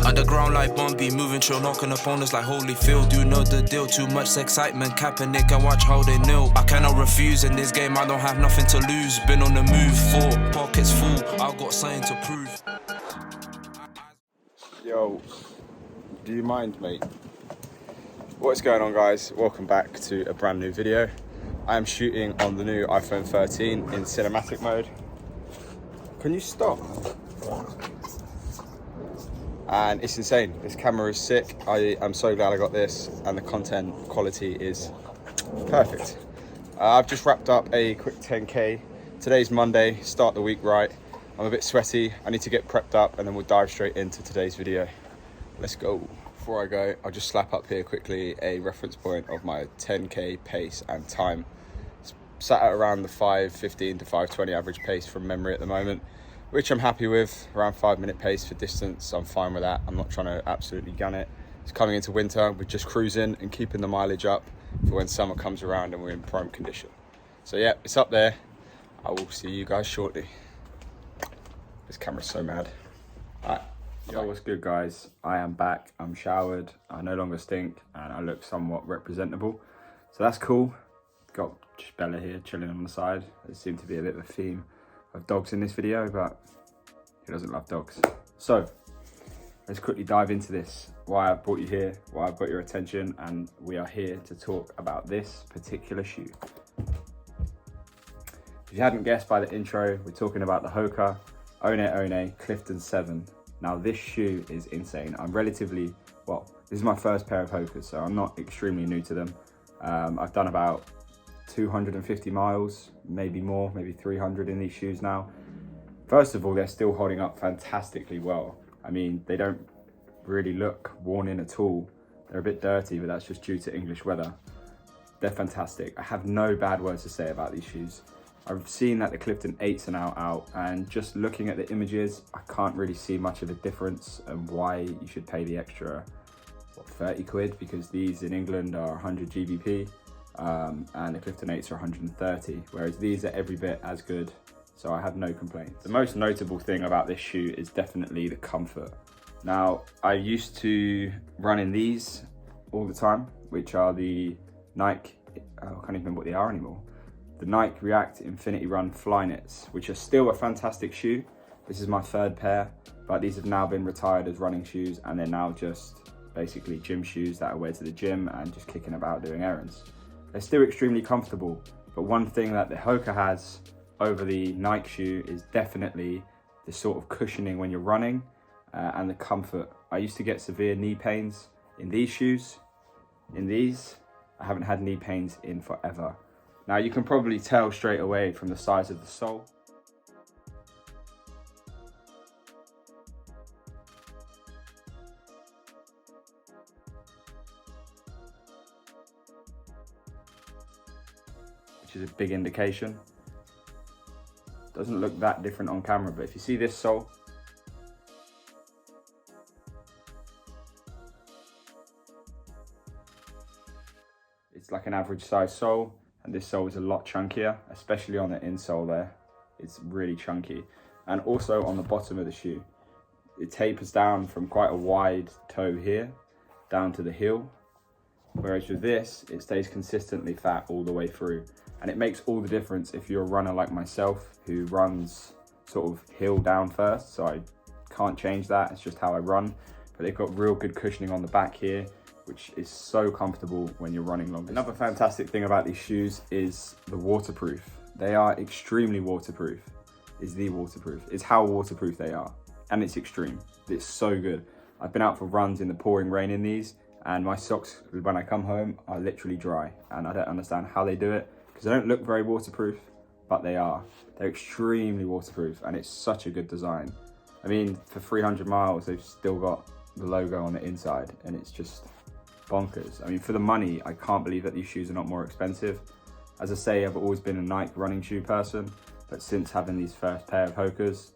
Underground like Bombay, moving chill, knocking opponents like Holyfield. You know the deal, too much excitement, Kaepernick and watch how they kneel. I cannot refuse in this game, I don't have nothing to lose. Been on the move, 4 pockets full, I got something to prove. Yo, do you mind, mate? What's going on, guys? Welcome back to a brand new video. I am shooting on the new iPhone 13 in cinematic mode. Can you stop? And it's insane. This camera is sick. I am so glad I got this, and the content quality is perfect. I've just wrapped up a quick 10K. Today's Monday, start the week right. I'm a bit sweaty. I need to get prepped up, and then we'll dive straight into today's video. Let's go. Before I go, I'll just slap up here quickly a reference point of my 10K pace and time. It's sat at around the 5:15 to 5:20 average pace from memory at the moment, which I'm happy with. Around 5-minute pace for distance, I'm fine with that. I'm not trying to absolutely gun it. It's coming into winter, we're just cruising and keeping the mileage up for when summer comes around and we're in prime condition. So yeah, it's up there. I will see you guys shortly. This camera's so mad. All right. Yo, what's good, guys? I am back, I'm showered, I no longer stink, and I look somewhat representable. So that's cool. Got just Bella here chilling on the side. There seems to be a bit of a theme of dogs in this video, but who doesn't love dogs? So let's quickly dive into this. Why I've brought you here, why I've got your attention, and we are here to talk about this particular shoe. If you hadn't guessed by the intro, we're talking about the Hoka-one-one-review Clifton 7. Now this shoe is insane. I'm relatively, well, this is my first pair of Hokas, so I'm not extremely new to them. I've done about 250 miles, maybe more, maybe 300 in these shoes now. First of all, they're still holding up fantastically well. I mean, they don't really look worn in at all. They're a bit dirty, but that's just due to English weather. They're fantastic. I have no bad words to say about these shoes. I've seen that the Clifton 8s are now out, and just looking at the images, I can't really see much of a difference and why you should pay the extra, 30 quid, because these in England are 100 GBP. And the Clifton 8s are 130, whereas these are every bit as good, so I have no complaints. The most notable thing about this shoe is definitely the comfort. Now, I used to run in these all the time, which are the Nike, I can't even remember what they are anymore, the Nike React-infinity-run-flyknits, which are still a fantastic shoe. This is my third pair, but these have now been retired as running shoes, and they're now just basically gym shoes that I wear to the gym and just kicking about doing errands. They're still extremely comfortable, but one thing that the Hoka has over the Nike shoe is definitely the sort of cushioning when you're running and the comfort. I used to get severe knee pains in these shoes. In these, I haven't had knee pains in forever. Now you can probably tell straight away from the size of the sole. Which is a big indication. Doesn't look that different on camera, but if you see this sole, it's like an average size sole, and this sole is a lot chunkier, especially on the insole there. It's really chunky. And also on the bottom of the shoe, it tapers down from quite a wide toe here, down to the heel. Whereas with this, it stays consistently fat all the way through. And it makes all the difference if you're a runner like myself, who runs sort of heel down first. So I can't change that, it's just how I run. But they've got real good cushioning on the back here, which is so comfortable when you're running long distance. Another fantastic thing about these shoes is the waterproof. They are extremely waterproof. It's how waterproof they are. And it's extreme. It's so good. I've been out for runs in the pouring rain in these, and my socks, when I come home, are literally dry. And I don't understand how they do it, because they don't look very waterproof, but they are. They're extremely waterproof, and it's such a good design. I mean, for 300 miles, they've still got the logo on the inside, and it's just bonkers. I mean, for the money, I can't believe that these shoes are not more expensive. As I say, I've always been a Nike running shoe person, but since having these first pair of Hokas,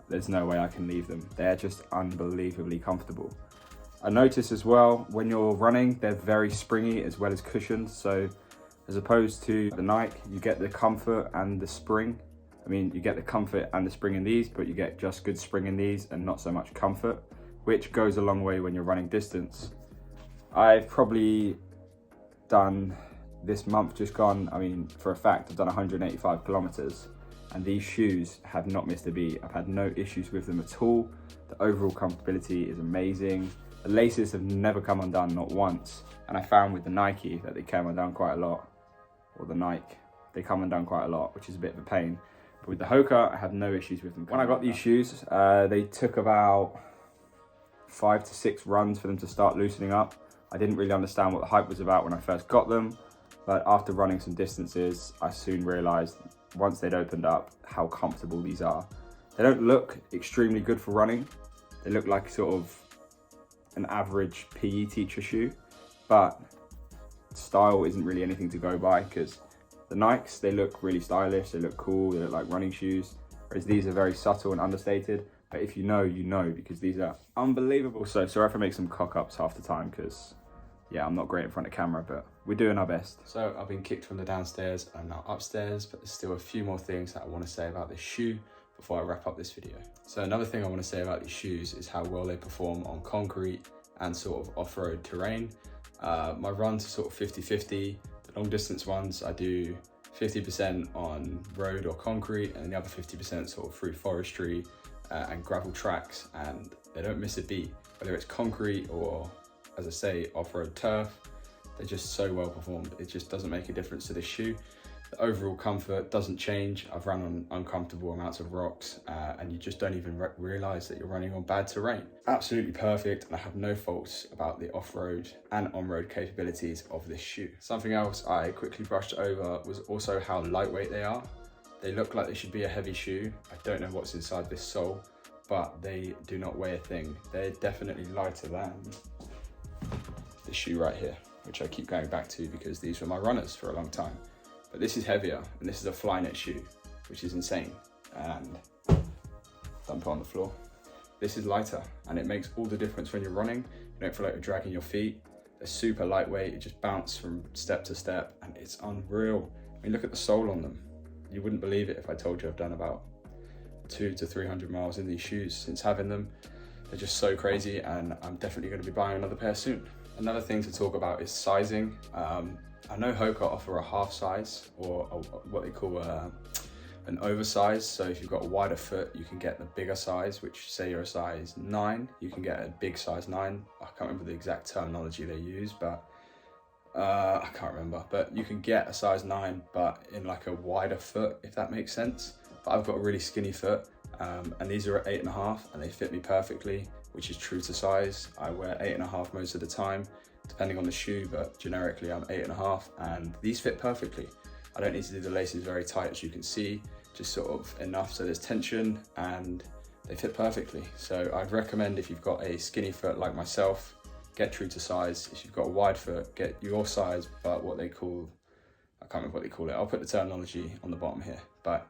there's no way I can leave them. They're just unbelievably comfortable. I notice as well, when you're running, they're very springy as well as cushioned. So As opposed to the Nike, you get the comfort and the spring. I mean, you get the comfort and the spring in these, but you get just good spring in these and not so much comfort, which goes a long way when you're running distance. I've probably done this month just gone, I mean, for a fact, I've done 185 kilometers and these shoes have not missed a beat. I've had no issues with them at all. The overall comfortability is amazing. The laces have never come undone, not once. And I found with the Nike that they came undone quite a lot, or the Nike, they come undone quite a lot, which is a bit of a pain. But with the Hoka, I have no issues with them. When I got these shoes, they took about 5 to 6 runs for them to start loosening up. I didn't really understand what the hype was about when I first got them, but after running some distances, I soon realized once they'd opened up how comfortable these are. They don't look extremely good for running. They look like sort of an average PE teacher shoe, but style isn't really anything to go by because the Nikes, they look really stylish, they look cool, they look like running shoes, whereas these are very subtle and understated. But if you know, you know, because these are unbelievable. So sorry if I make some cock-ups half the time because, yeah, I'm not great in front of camera, but we're doing our best. So I've been kicked from the downstairs, I'm now upstairs, but there's still a few more things that I want to say about this shoe before I wrap up this video. So another thing I want to say about these shoes is how well they perform on concrete and sort of off-road terrain. My runs are sort of 50-50. The long distance ones, I do 50% on road or concrete and the other 50% sort of through forestry and gravel tracks, and they don't miss a beat, whether it's concrete or, as I say, off-road turf. They're just so well performed. It just doesn't make a difference to this shoe. The overall comfort doesn't change. I've run on uncomfortable amounts of rocks and you just don't even realize that you're running on bad terrain. Absolutely perfect, and I have no faults about the off-road and on-road capabilities of this shoe. Something else I quickly brushed over was also how lightweight they are. They look like they should be a heavy shoe. I don't know what's inside this sole, but they do not weigh a thing. They're definitely lighter than this shoe right here, which I keep going back to because these were my runners for a long time. But this is heavier, and this is a Flyknit shoe, which is insane. And dump it on the floor. This is lighter, and it makes all the difference when you're running. You don't feel like you're dragging your feet. They're super lightweight. You just bounce from step to step, and it's unreal. I mean, look at the sole on them. You wouldn't believe it if I told you I've done about 200 to 300 miles in these shoes since having them. They're just so crazy, and I'm definitely going to be buying another pair soon. Another thing to talk about is sizing. I know Hoka offer a half size or what they call an oversize. So if you've got a wider foot, you can get the bigger size, which say you're a size 9, you can get a big size 9. I can't remember the exact terminology they use, but I can't remember. But you can get a size 9, but in like a wider foot, if that makes sense. But I've got a really skinny foot, and these are at 8.5, and they fit me perfectly, which is true to size. I wear 8.5 most of the time, depending on the shoe, but generically I'm 8.5, and these fit perfectly. I don't need to do the laces very tight, as you can see, just sort of enough so there's tension, and they fit perfectly. So I'd recommend, if you've got a skinny foot like myself, get true to size. If you've got a wide foot, get your size, but what they call, I can't remember what they call it. I'll put the terminology on the bottom here. But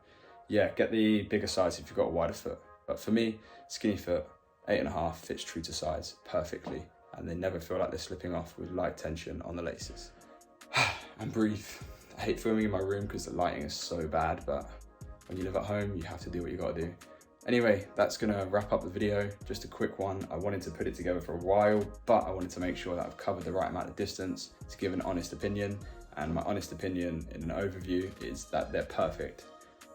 yeah, get the bigger size if you've got a wider foot. But for me, skinny foot, 8.5 fits true to size perfectly, and they never feel like they're slipping off with light tension on the laces. And breathe. I hate filming in my room because the lighting is so bad, but when you live at home, you have to do what you gotta do. Anyway, that's gonna wrap up the video. Just a quick one. I wanted to put it together for a while, but I wanted to make sure that I've covered the right amount of distance to give an honest opinion. And my honest opinion in an overview is that they're perfect.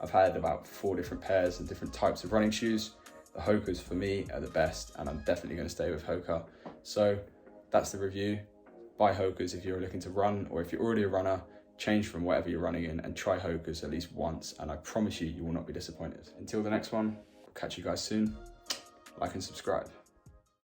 I've had about 4 different pairs and different types of running shoes. The Hokas for me are the best, and I'm definitely gonna stay with Hoka. So that's the review. Buy Hokas if you're looking to run, or if you're already a runner, change from whatever you're running in and try Hokas at least once, and I promise you, you will not be disappointed. Until the next one, I'll catch you guys soon. Like and subscribe.